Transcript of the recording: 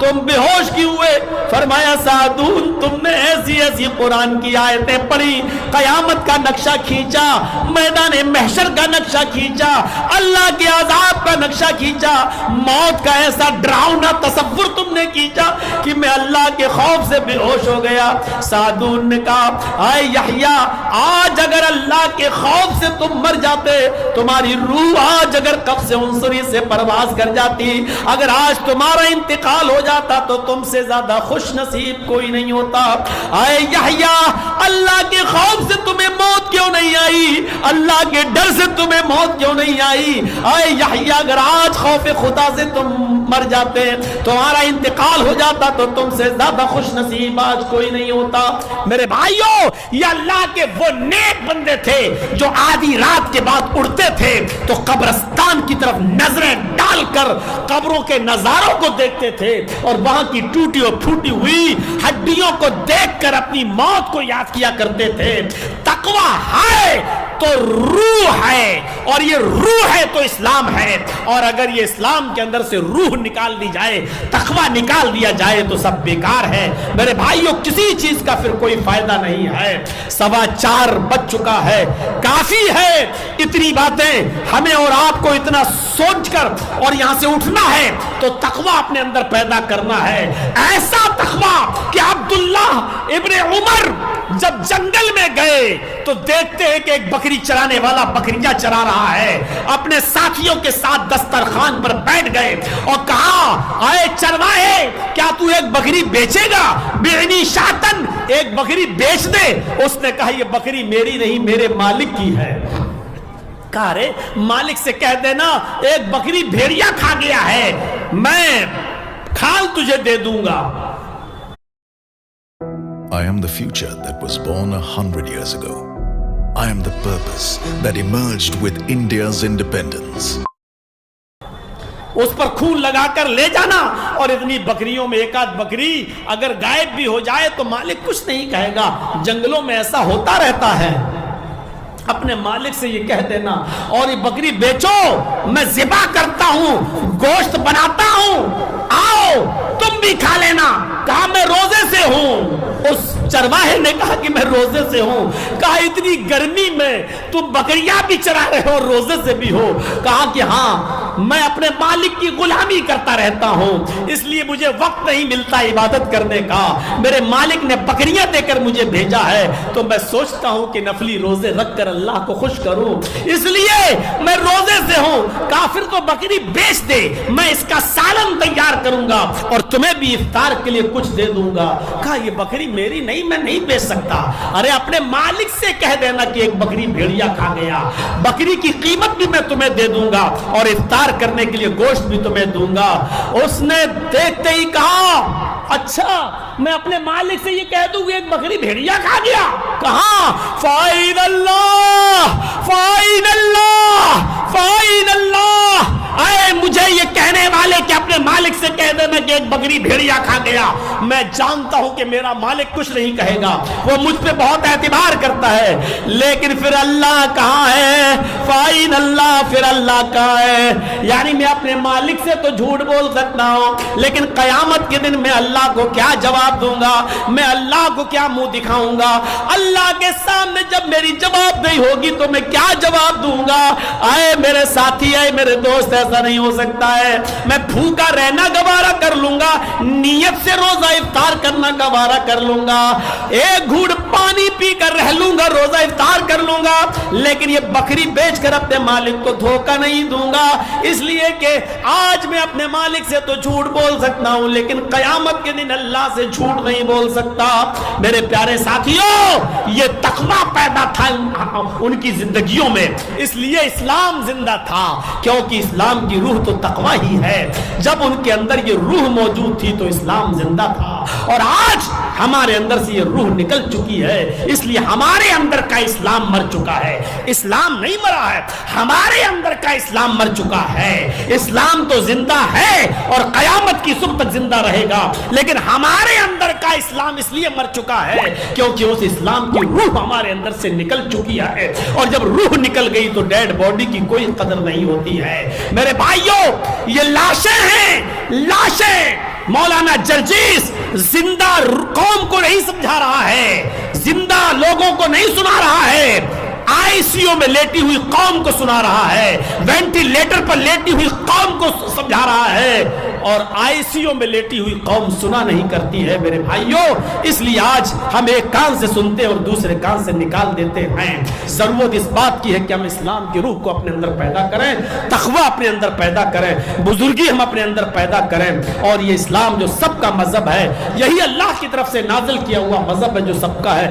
تم بے ہوش کیوں ہوئے؟ فرمایا سعدون تم نے ایسی ایسی قرآن کی آیتیں پڑھی، قیامت کا نقشہ کھینچا، میدان محشر کا نقشہ کھینچا، اللہ کے عذاب کا نقشہ کھینچا، موت کا ایسا ڈراؤنا تصور تم نے کھینچا کہ میں اللہ کے خوف سے بے ہوش ہو گیا۔ سعدون نے کہا اے یحییٰ آج اگر اللہ کے خوف سے تم مر جاتے، تمہاری روح آج اگر قبض عنصری سے پرواز کر جاتی، اگر آج تمہارا انتقال ہو جاتا تو تم سے زیادہ خوش نصیب کوئی نہیں ہوتا۔ اے یحییٰ اللہ کے خوف سے تمہیں موت کیوں نہیں آئی؟ اللہ کے ڈر سے تمہیں موت کیوں نہیں آئی؟ اے یحییٰ اگر آج خوف خدا سے تم مر جاتے، تمہارا انتقال ہو جاتا تو تم سے زیادہ خوش نصیب آج کوئی نہیں ہوتا۔ میرے بھائیوں یہ اللہ کے وہ نیک بندے تھے جو آدھی رات کے بعد اڑتے تھے تو قبرستان کی طرف نظریں ڈال کر قبروں کے نظاروں کو دیکھتے تھے اور وہاں کی ٹوٹی اور پھوٹی ہوئی ہڈیوں کو دیکھ کر اپنی موت کو یاد کیا کرتے تھے۔ تقویٰ ہے تو روح ہے، اور یہ روح ہے تو اسلام ہے، اور اگر یہ اسلام کے اندر سے روح نکال دی جائے، تقویٰ نکال دیا جائے تو سب بیکار ہے۔ میرے بھائیوں کسی چیز کا پھر کوئی فائدہ نہیں ہے۔ 4:15 بج چکا ہے، کافی ہے اتنی باتیں ہمیں اور آپ کو اتنا سوچ کر اور یہاں سے اٹھنا ہے تو تقویٰ اپنے اندر پیدا کرنا ہے، ایسا تقویٰ کہ عبداللہ ابن عمر جب جنگل میں گئے تو دیکھتے ہیں کہ ایک بکری چرانے والا بکریاں چرا رہا ہے، اپنے ساتھیوں کے ساتھ دسترخوان پر بیٹھ گئے اور کہا اے چرواہے کیا تو ایک بکری بیچے گا؟ بعنی شاتن ایک بکری بیچ دے۔ اس نے کہا یہ بکری میری نہیں میرے مالک کی ہے۔ کہا رے مالک سے کہہ دینا ایک بکری بھیڑیا کھا گیا ہے، میں کھال تجھے دے دوں گا۔ I am the future that was born 100 years ago. I am the purpose that emerged with India's independence. اس پر خون لگا کر لے جانا، اور اتنی بکریوں میں ایک آدھ بکری اگر غائب بھی ہو جائے تو مالک کچھ نہیں کہے گا۔ جنگلوں میں ایسا ہوتا رہتا ہے۔ اپنے مالک سے یہ کہہ دینا اور یہ بکری بیچو، میں ذبح کرتا ہوں، گوشت بناتا ہوں، آؤ تم بھی کھا لینا۔ کہا میں روزے سے ہوں۔ اس چرواہے نے کہا کہ میں روزے سے ہوں۔ کہا اتنی گرمی میں تم بکریاں بھی چرا رہے ہو، روزے سے بھی ہو؟ کہا کہ ہاں میں اپنے مالک کی غلامی کرتا رہتا ہوں، اس لیے مجھے وقت نہیں ملتا عبادت کرنے کا۔ میرے مالک نے بکریاں دے کر مجھے بھیجا ہے تو میں سوچتا ہوں کہ نفلی روزے رکھ کر اللہ کو خوش کروں، اس لیے میں روزے سے ہوں۔ کہا پھر تو بکری بیچ دے، میں اس کا سالن تیار کروں گا اور تمہیں بھی افطار کے لیے کچھ دے دوں گا۔ کہا یہ بکری میری نہیں، میں نہیں بیچ سکتا۔ ارے اپنے مالک سے کہہ دینا کہ ایک بکری بھیڑیا کھا گیا، بکری کی قیمت بھی میں تمہیں دے دوں گا اور افطار کرنے کے لیے گوشت بھی تمہیں دوں گا۔ اس نے دیکھتے ہی کہا اچھا میں اپنے مالک سے یہ کہہ دوں کہ ایک بکری بھیڑیا کھا گیا؟ کہاں فائن اللہ فائن اللہ فائن اللہ۔ اے مجھے یہ کہنے والے کہ اپنے مالک سے کہہ دینا کہ ایک بکری بھیڑیا کھا گیا، میں جانتا ہوں کہ میرا مالک کچھ نہیں کہے گا، وہ مجھ پہ بہت اعتبار کرتا ہے، لیکن پھر اللہ کہاں ہے؟ فائن اللہ، پھر اللہ کہاں ہے؟ یعنی میں اپنے مالک سے تو جھوٹ بول سکتا ہوں لیکن قیامت کے دن میں اللہ کو کیا جواب دوں گا؟ میں اللہ کو کیا منہ دکھاؤں گا؟ اللہ کے سامنے جب میری جواب نہیں ہوگی تو میں کیا جواب دوں گا؟ اے میرے ساتھی، اے میرے دوست، ایسا نہیں ہو سکتا ہے۔ میں بھوکا رہنا گوارا کر لوں گا، نیت سے روزہ افطار کرنا گوارا کر لوں گا، ایک گھوٹ پانی پی کر رہ لوں گا، روزہ افطار کر لوں گا، لیکن یہ بکری بیچ کر اپنے مالک کو دھوکہ نہیں دوں گا، اس لیے کہ آج میں اپنے مالک سے تو جھوٹ بول سکتا ہوں لیکن قیامت کے دن اللہ سے جھوٹ نہیں بول سکتا۔ میرے پیارے ساتھیوں یہ تقویٰ پیدا تھا ان کی زندگیوں میں، اس لیے اسلام زندہ تھا، کیونکہ اسلام کی روح تو تقویٰ ہی ہے۔ جب ان کے اندر یہ روح موجود تھی تو اسلام زندہ تھا، اور آج ہمارے اندر سے یہ روح نکل چکی ہے، اس لیے ہمارے اندر کا اسلام مر چکا ہے۔ اسلام نہیں مرا ہے، ہمارے اندر کا اسلام مر چکا ہے۔ اسلام تو زندہ ہے اور قیامت کی صبح تک زندہ رہے گا، لیکن ہمارے اندر کا اسلام اس لیے مر چکا ہے کیونکہ اس اسلام کی روح ہمارے اندر سے نکل چکی ہے، اور جب روح نکل گئی تو ڈیڈ باڈی کی کوئی قدر نہیں ہوتی ہے۔ میرے بھائیوں یہ لاشیں ہیں، لاشیں مولانا جرجیس زندہ قوم کو نہیں سمجھا رہا ہے، زندہ لوگوں کو نہیں سنا رہا ہے، آئی سی یو میں لیٹی ہوئی قوم کو سنا رہا ہے، وینٹیلیٹر پر لیٹی ہوئی قوم کو سمجھا رہا ہے، اور آئی سی یو میں لیٹی ہوئی قوم سنا نہیں کرتی ہے میرے بھائیوں۔ اس لیے آج ہم ایک کان سے سنتے اور دوسرے کان سے نکال دیتے ہیں۔ ضرورت اس بات کی ہے کہ ہم اسلام کی روح کو اپنے اندر پیدا کریں، تقوی اپنے اندر پیدا کریں، بزرگی ہم اپنے اندر پیدا کریں، اور یہ اسلام جو سب کا مذہب ہے، یہی اللہ کی طرف سے نازل کیا ہوا مذہب ہے جو سب کا ہے۔